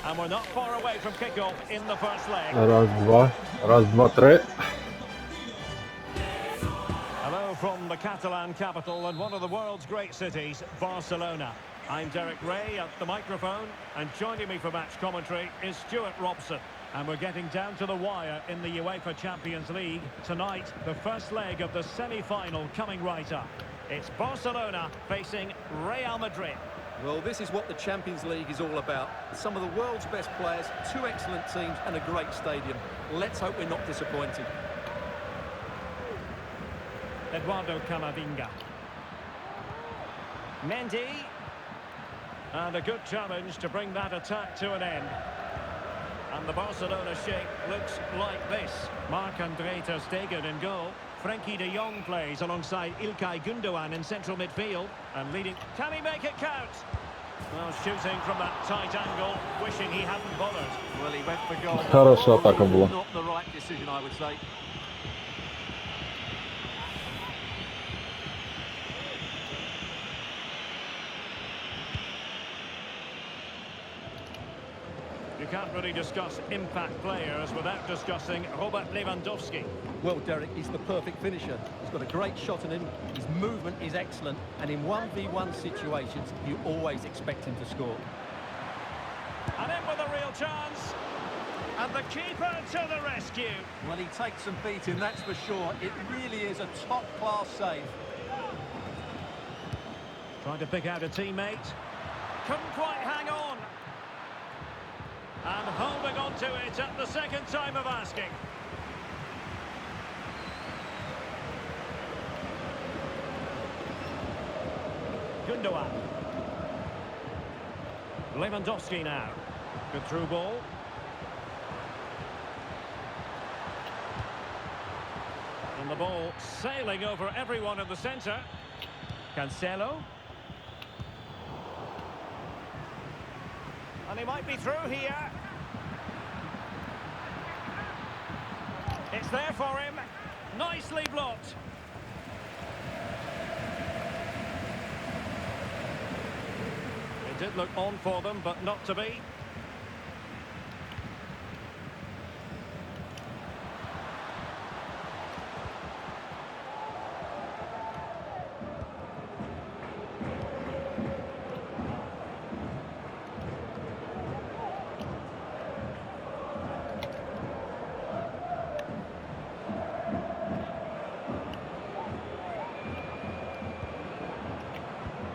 And we're not far away from kickoff in the first leg. Raz, dva, tre. Hello from the Catalan capital and one of the world's great cities, Barcelona. I'm Derek Ray at the microphone, and joining me for match commentary is Stuart Robson. And we're getting down to the wire in the UEFA Champions League. Tonight, the first leg of the semi-final coming right up. It's Barcelona facing Real Madrid. Well, this is what the Champions League is all about. Some of the world's best players, two excellent teams and a great stadium. Let's hope we're not disappointed. Eduardo Camavinga. Mendy. And a good challenge to bring that attack to an end. And the Barcelona shape looks like this. Marc-Andre ter Stegen in goal. Frenkie de Jong plays alongside İlkay Gündoğan in central midfield. And leading... Can he make it count? Well, shooting from that tight angle, wishing he hadn't bothered. Well, he went for goal. Хорошая атака была. Not the right decision, I would say. You can't really discuss impact players without discussing Robert Lewandowski. Well, Derek, he's the perfect finisher. He's got a great shot on him, his movement is excellent, and in 1v1 situations, you always expect him to score. And in with a real chance. And the keeper to the rescue. Well, he takes some beating, that's for sure. It really is a top-class save. Trying to pick out a teammate. Couldn't quite hang on. And holding on to it at the second time of asking. Gündoğan. Lewandowski now. Good through ball. And the ball sailing over everyone in the centre. Cancelo. And he might be through here. It's there for him. Nicely blocked. It did look on for them, but not to be.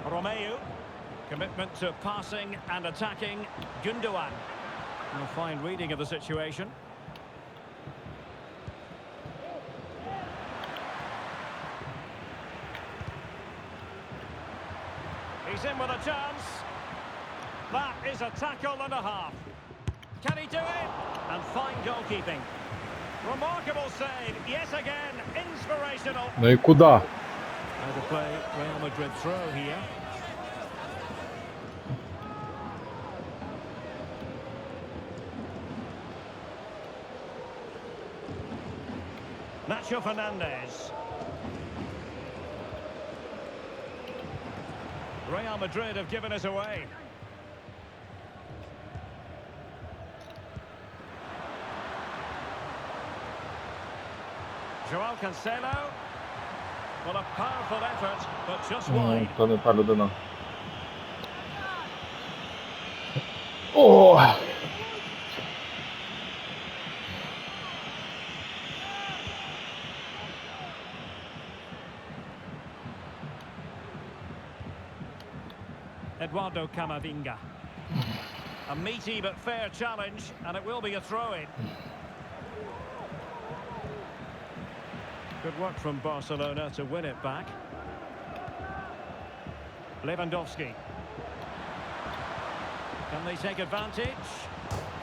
Romeu, commitment to passing and attacking. Gündoğan. A fine reading of the situation. He's in with a chance. That is a tackle and a half. Can he do it? And fine goalkeeping. Remarkable save, yet again, inspirational. Ну и куда? How to play Real Madrid throw here. Nacho Fernandez. Real Madrid have given us away. Joao Cancelo. Well, a powerful effort, but just wide. To nie ta людина. О! Eduardo Camavinga. A meaty but fair challenge, and it will be a throw-in. Good work from Barcelona to win it back. Lewandowski. Can they take advantage?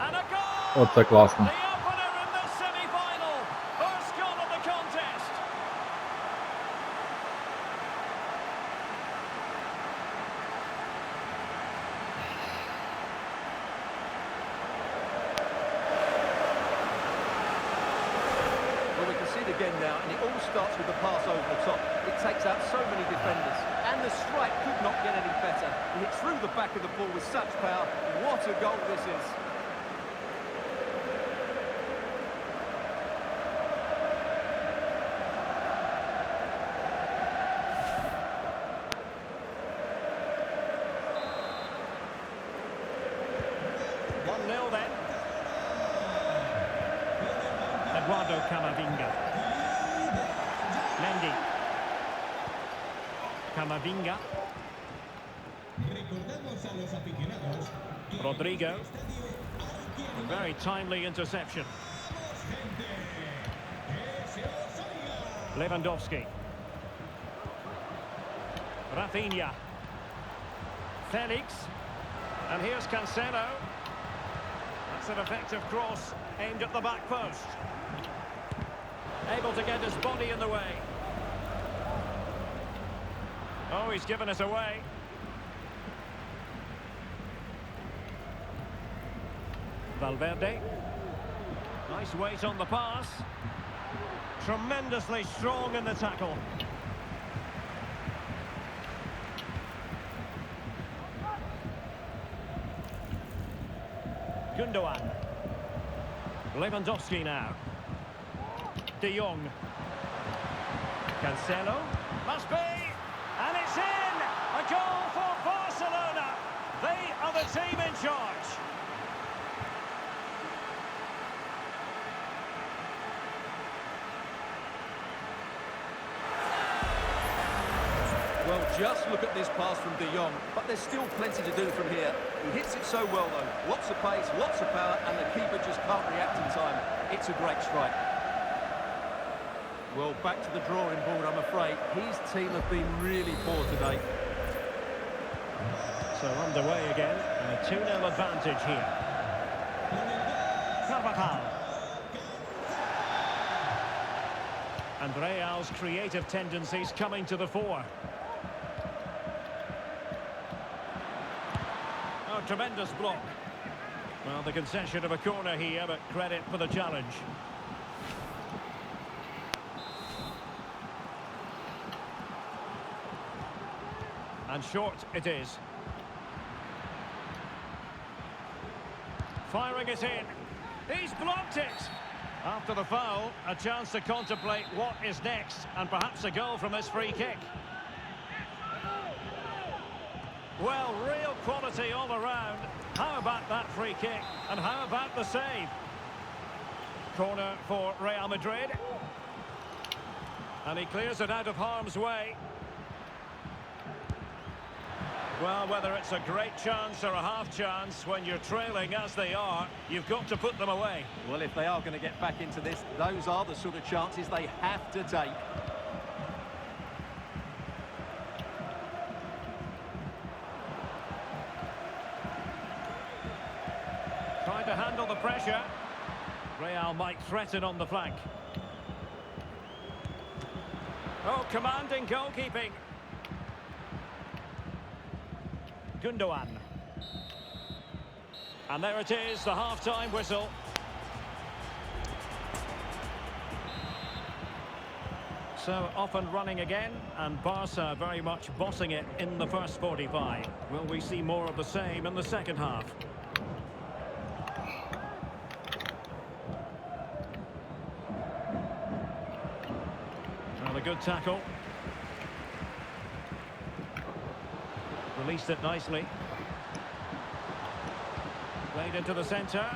And a goal! Оце класно. The opener in the semi-final. First goal of the contest. Well, we can see it again now, and it all starts with the pass over the top. It takes out so many defenders, and the strike could not get any better. He hits through the back of the ball with such power. What a goal this is. 1-0 then. Eduardo Camavinga. Mendy. Camavinga. Rodrigo. Very timely interception. Lewandowski. Rafinha. Felix. And here's Cancelo. That's an effective cross aimed at the back post. Able to get his body in the way. Oh, he's given it away. Valverde. Nice weight on the pass. Tremendously strong in the tackle. Gundogan. Lewandowski now. De Jong. Cancelo. Must be. And it's in! A goal for Barcelona. They are the team in charge. Well, just look at this pass from De Jong, but there's still plenty to do from here. He hits it so well, though. Lots of pace, lots of power, and the keeper just can't react in time. It's a great strike. Well, back to the drawing board, I'm afraid. His team have been really poor today. So underway again, and a 2-0 advantage here. Carvajal. And Real's creative tendencies coming to the fore. Oh, tremendous block. Well, the concession of a corner here, but credit for the challenge. And short it is. Firing it in. He's blocked it! After the foul, a chance to contemplate what is next, and perhaps a goal from this free kick. Well, real quality all around. How about that free kick? And how about the save? Corner for Real Madrid. And he clears it out of harm's way. Well, whether it's a great chance or a half chance, when you're trailing as they are, you've got to put them away. Well, if they are going to get back into this, those are the sort of chances they have to take. Trying to handle the pressure. Real might threaten on the flank. Oh, commanding goalkeeping. Gundogan. And there it is, the half-time whistle. So off and running again, and Barca very much bossing it in the first 45. Will we see more of the same in the second half? Well, a good tackle. Released it nicely. Played into the centre.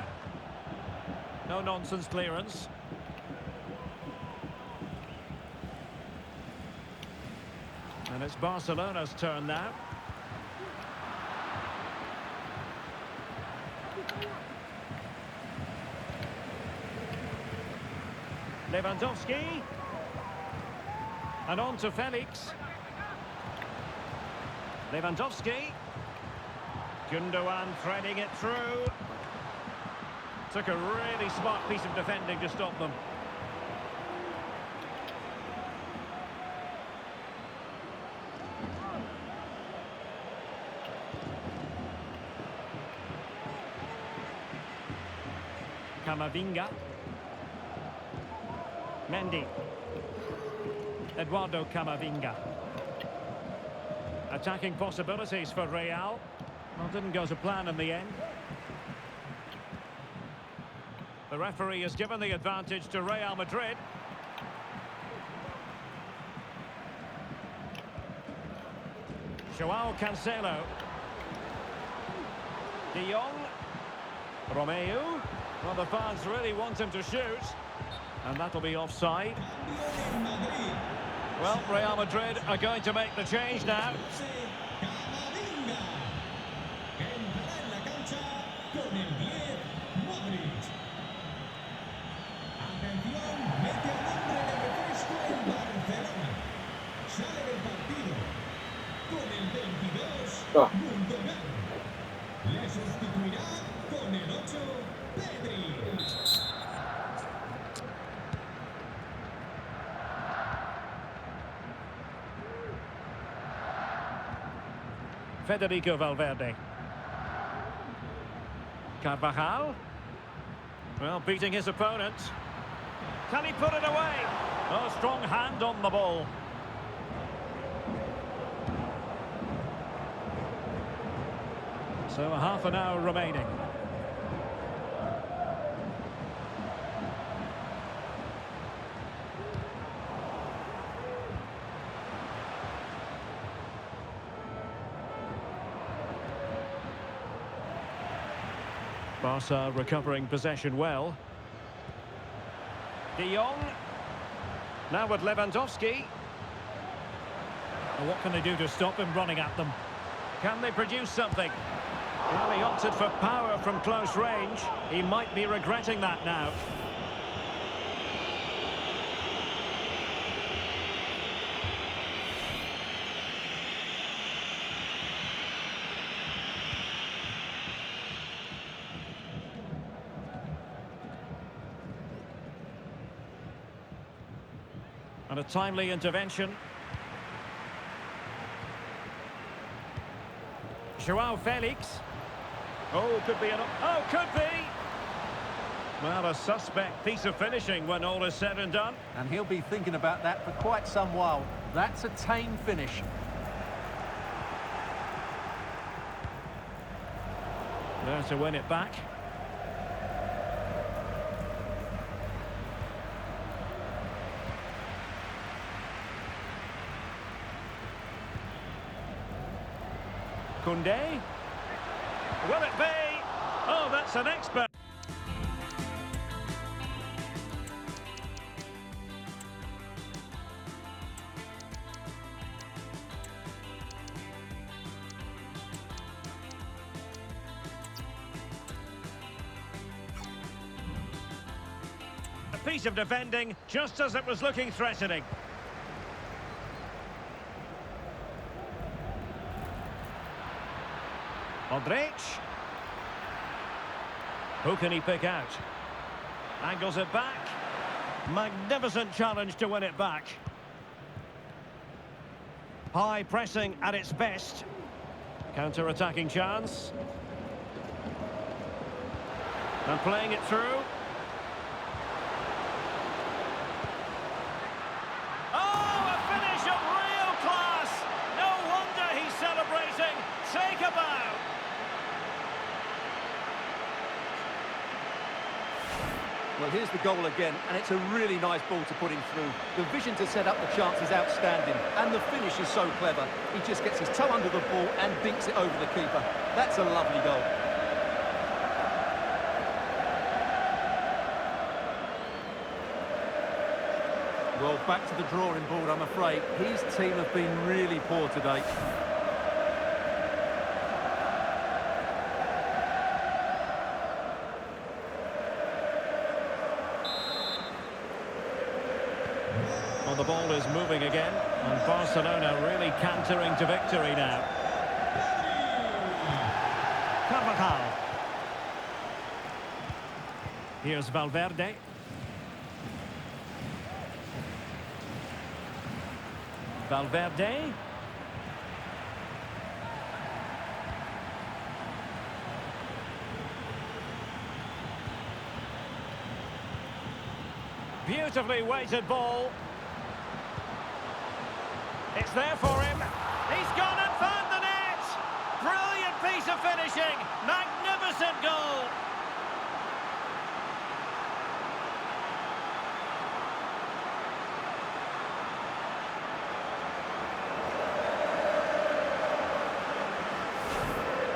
No nonsense clearance. And it's Barcelona's turn now. Lewandowski. And on to Felix. Lewandowski. Gundogan threading it through. Took a really smart piece of defending to stop them. Camavinga. Mendy. Eduardo Camavinga. Attacking possibilities for Real. Well, didn't go to plan in the end. The referee has given the advantage to Real Madrid. Joao Cancelo. De Jong. Romeu. Well, the fans really want him to shoot. And that'll be offside. Well, Real Madrid are going to make the change now. Ah, Federico Valverde. Carvajal. Well, beating his opponent. Can he put it away? Oh, strong hand on the ball. So half an hour remaining. Barca recovering possession well. De Jong. Now with Lewandowski. Well, what can they do to stop him running at them? Can they produce something? Well, he opted for power from close range. He might be regretting that now. And a timely intervention. Joao Felix. Oh, could be an... Oh, could be! Well, a suspect piece of finishing when all is said and done. And he'll be thinking about that for quite some while. That's a tame finish. There to win it back. Koundé. Will it be? Oh, that's an expert. A piece of defending just as it was looking threatening. Modric. Who can he pick out? Angles it back. Magnificent challenge to win it back. High pressing at its best. Counter-attacking chance. And playing it through. Oh, a finish of real class! No wonder he's celebrating. Take a bow. Well, here's the goal again, and it's a really nice ball to put him through. The vision to set up the chance is outstanding, and the finish is so clever. He just gets his toe under the ball and dinks it over the keeper. That's a lovely goal. Well, back to the drawing board, I'm afraid. His team have been really poor today. Well, the ball is moving again, and Barcelona really cantering to victory now. Carvajal. Here's Valverde. Valverde. Beautifully weighted ball. It's there for him. He's gone and found the net. Brilliant piece of finishing. Magnificent goal.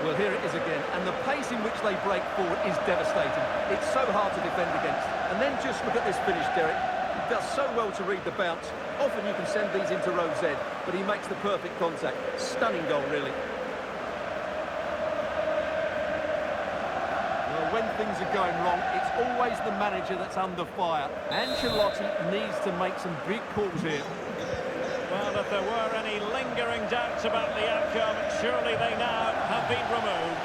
Well, Well, here it is again, and the pace in which they break forward is devastating. It's so hard to defend against. And then just look at this finish, Derek. He does so well to read the bounce. Often you can send these into row Z, but he makes the perfect contact. Stunning goal, really. Well, when things are going wrong, it's always the manager that's under fire. Ancelotti needs to make some big calls here. Well, if there were any lingering doubts about the outcome, surely they now have been removed.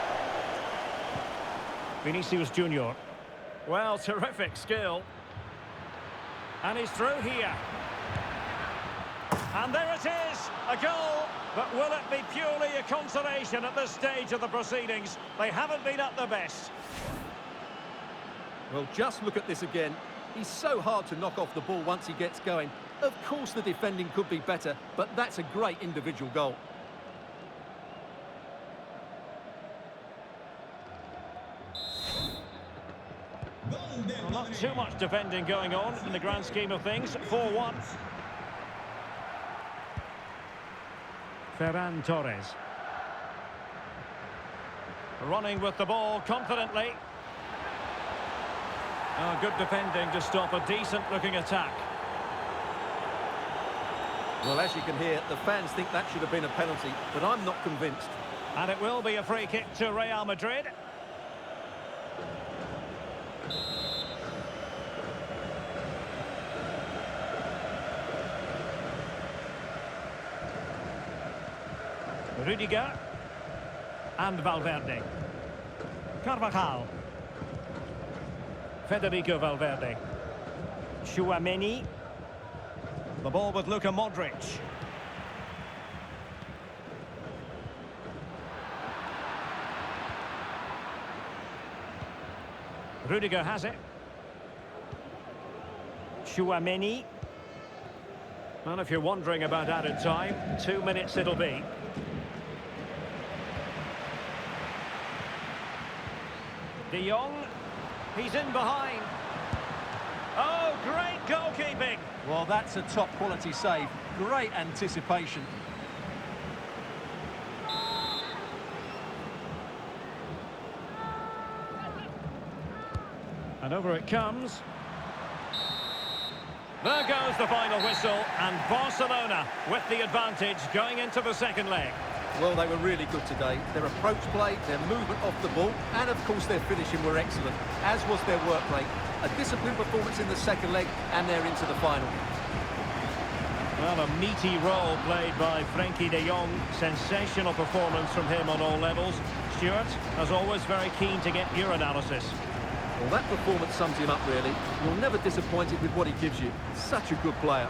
Vinicius Junior. Well, terrific skill. And he's through here. And there it is, a goal. But will it be purely a consolation at this stage of the proceedings? They haven't been at their best. Well, just look at this again. He's so hard to knock off the ball once he gets going. Of course the defending could be better, but that's a great individual goal. Well, not too much defending going on in the grand scheme of things. 4-1. Ferran Torres. Running with the ball confidently. Oh, good defending to stop a decent-looking attack. Well, as you can hear, the fans think that should have been a penalty, but I'm not convinced. And it will be a free kick to Real Madrid. Rudiger. And Valverde. Carvajal. Federico Valverde. Tchouaméni. The ball with Luka Modric. Rudiger has it. Tchouaméni. Well, if you're wondering about added time, 2 minutes it'll be. De Jong. He's in behind. Oh, great goalkeeping. Well, that's a top-quality save. Great anticipation. And over it comes. There goes the final whistle, and Barcelona with the advantage going into the second leg. Well, they were really good today. Their approach play, their movement off the ball, and of course their finishing were excellent, as was their work rate. A disciplined performance in the second leg, and they're into the final. Well, a meaty role played by Frenkie de Jong. Sensational performance from him on all levels. Stuart, as always, very keen to get your analysis. Well, that performance sums him up, really. You're never disappointed with what he gives you. Such a good player.